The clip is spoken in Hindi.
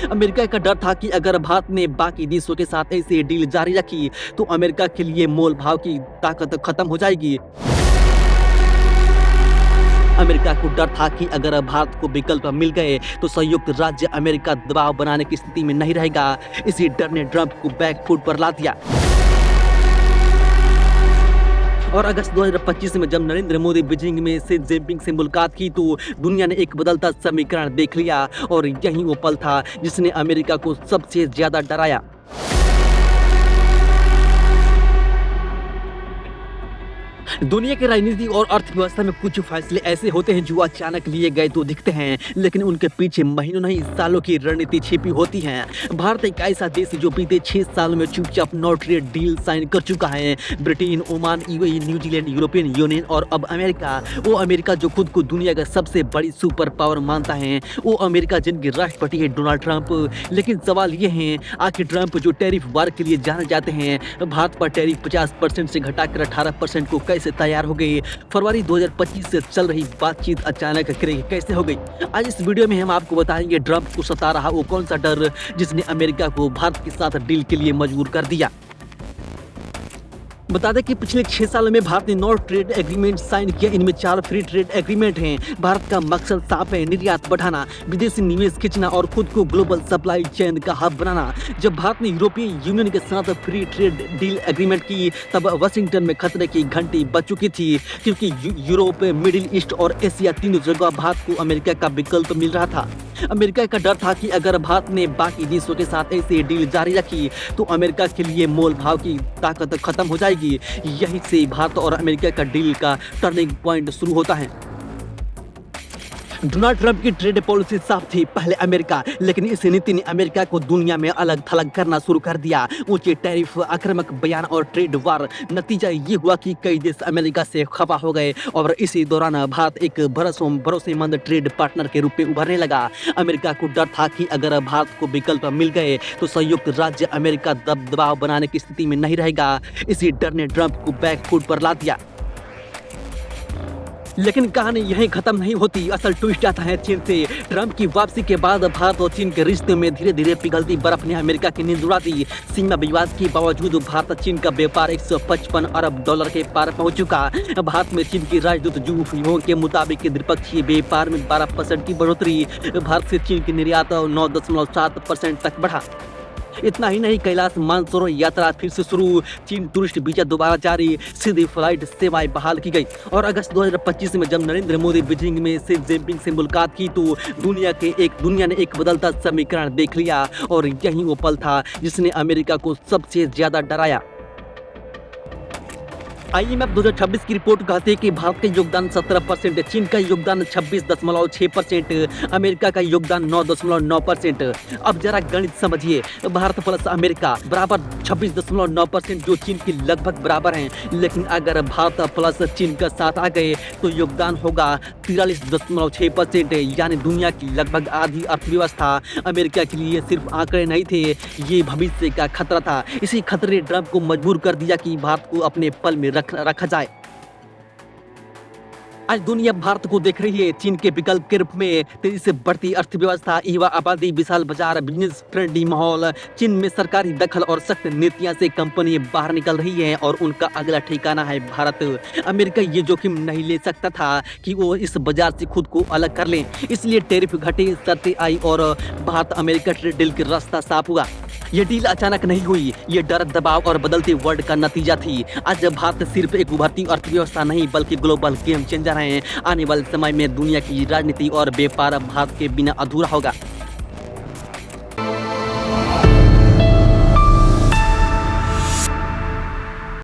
अमेरिका का डर था कि अगर भारत ने बाकी देशों के साथ ऐसे डील जारी रखी तो अमेरिका के लिए मोल भाव की ताकत खत्म हो जाएगी। अमेरिका को डर था कि अगर भारत को विकल्प मिल गए तो संयुक्त राज्य अमेरिका दबाव बनाने की स्थिति में नहीं रहेगा। इसी डर ने ट्रंप को बैकफुट पर ला दिया। और अगस्त 2025 में जब नरेंद्र मोदी बीजिंग में शी जिनपिंग से मुलाकात की तो दुनिया ने एक बदलता समीकरण देख लिया और यही वो पल था जिसने अमेरिका को सबसे ज्यादा डराया। दुनिया की राजनीति और अर्थव्यवस्था में कुछ फैसले ऐसे होते हैं जो अचानक लिए गए तो दिखते हैं, लेकिन उनके पीछे महीनों नहीं सालों की रणनीति छिपी होती है। भारत एक ऐसा देश जो बीते 6 सालों में चुपचाप नो ट्रेड डील साइन कर चुका है। Britain, Oman, UAE, New Zealand, European union और अब अमेरिका। वो अमेरिका जो खुद को दुनिया का सबसे बड़ी सुपर पावर मानता है, वो अमेरिका जिनके राष्ट्रपति है डोनाल्ड ट्रंप। लेकिन सवाल ये है, आखिर ट्रंप जो टैरिफ वार के लिए जाने जाते हैं, भारत पर टैरिफ 50% से घटाकर 18% को कैसे तैयार हो गई? फरवरी 2025 से चल रही बातचीत अचानक कैसे हो गई? आज इस वीडियो में हम आपको बताएंगे ट्रंप को सता रहा वो कौन सा डर जिसने अमेरिका को भारत के साथ डील के लिए मजबूर कर दिया। बता दें कि पिछले 6 सालों में भारत ने 9 ट्रेड एग्रीमेंट साइन किया। इनमें 4 फ्री ट्रेड एग्रीमेंट हैं। भारत का मकसद साफ है, निर्यात बढ़ाना, विदेशी निवेश खींचना और खुद को ग्लोबल सप्लाई चेन का हब बनाना। जब भारत ने यूरोपियन यूनियन के साथ फ्री ट्रेड डील एग्रीमेंट की तब वाशिंगटन में खतरे की घंटी बज चुकी थी, क्योंकि यूरोप, मिडिल ईस्ट और एशिया तीनों जगह भारत को अमेरिका का विकल्प मिल रहा था। अमेरिका का डर था कि अगर भारत ने बाकी देशों के साथ ऐसे डील जारी रखी तो अमेरिका के लिए मोल भाव की ताकत खत्म हो जाएगी। यहीं से भारत और अमेरिका का डील का टर्निंग पॉइंट शुरू होता है। डोनाल्ड ट्रंप की ट्रेड पॉलिसी साफ थी, पहले अमेरिका, लेकिन इस नीति ने अमेरिका को दुनिया में अलग थलग करना शुरू कर दिया। ऊंचे टैरिफ, आक्रामक बयान और ट्रेड वार। नतीजा ये हुआ कि कई देश अमेरिका से खफा हो गए और इसी दौरान भारत एक भरोसेमंद ट्रेड पार्टनर के रूप में उभरने लगा। अमेरिका को डर था कि अगर भारत को विकल्प मिल गए तो संयुक्त राज्य अमेरिका दबाव बनाने की स्थिति में नहीं रहेगा। इसी डर ने ट्रंप को बैकफुट पर ला दिया। लेकिन कहानी यहीं खत्म नहीं होती। असल ट्विस्ट आता है चीन से। ट्रंप की वापसी के बाद भारत और चीन के रिश्ते में धीरे धीरे पिघलती बर्फ ने अमेरिका की नींद उड़ा दी। सीमा विवाद के बावजूद भारत चीन का व्यापार 155 अरब डॉलर के पार पहुंच चुका। भारत में चीन की राजदूत जू युओंग के मुताबिक द्विपक्षीय व्यापार में 12% की बढ़ोतरी। भारत से चीन की निर्यात 9.7% तक बढ़ा। इतना ही नहीं, कैलाश मानसरोवर यात्रा फिर से शुरू। चीन टूरिस्ट वीजा दोबारा जारी, सीधी फ्लाइट सेवाएं बहाल की गई। और अगस्त 2025 में जब नरेंद्र मोदी बीजिंग में शी जिनपिंग से मुलाकात की तो दुनिया ने एक बदलता समीकरण देख लिया और यही वो पल था जिसने अमेरिका को सबसे ज्यादा डराया। IMF 2026 की रिपोर्ट कहती है कि भारत का योगदान 17%, चीन का योगदान 26.6%, अमेरिका का योगदान 9.9%। अब जरा गणित समझिए, भारत प्लस अमेरिका बराबर 26.9%, जो चीन की लगभग बराबर हैं। लेकिन अगर भारत प्लस चीन का साथ आ गए तो योगदान होगा 43.6%, यानी दुनिया की लगभग आधी अर्थव्यवस्था। अमेरिका के लिए सिर्फ आंकड़े नहीं थे, ये भविष्य का खतरा था। इसी खतरे ने ट्रंप को मजबूर कर दिया कि भारत को अपने पल में रखा जाए। आज दुनिया भारत को देख रही है चीन के विकल्प के रूप में। तेजी से बढ़ती अर्थव्यवस्था, युवा आबादी, विशाल बाजार, बिजनेस फ्रेंडली माहौल। चीन में सरकारी दखल और सख्त नीतियां से कंपनी बाहर निकल रही हैं और उनका अगला ठिकाना है भारत। अमेरिका ये जोखिम नहीं ले सकता था कि वो इस बाजार से खुद को अलग कर ले, इसलिए टैरिफ घटे, शर्तें आई और भारत अमेरिका ट्रेड डील का रास्ता साफ हुआ। ये डील अचानक नहीं हुई, ये डर, दबाव और बदलते वर्ल्ड का नतीजा थी। आज भारत सिर्फ एक उभरती अर्थव्यवस्था नहीं बल्कि ग्लोबल गेम चेंजर है। आने वाले समय में दुनिया की राजनीति और व्यापार भारत के बिना अधूरा होगा।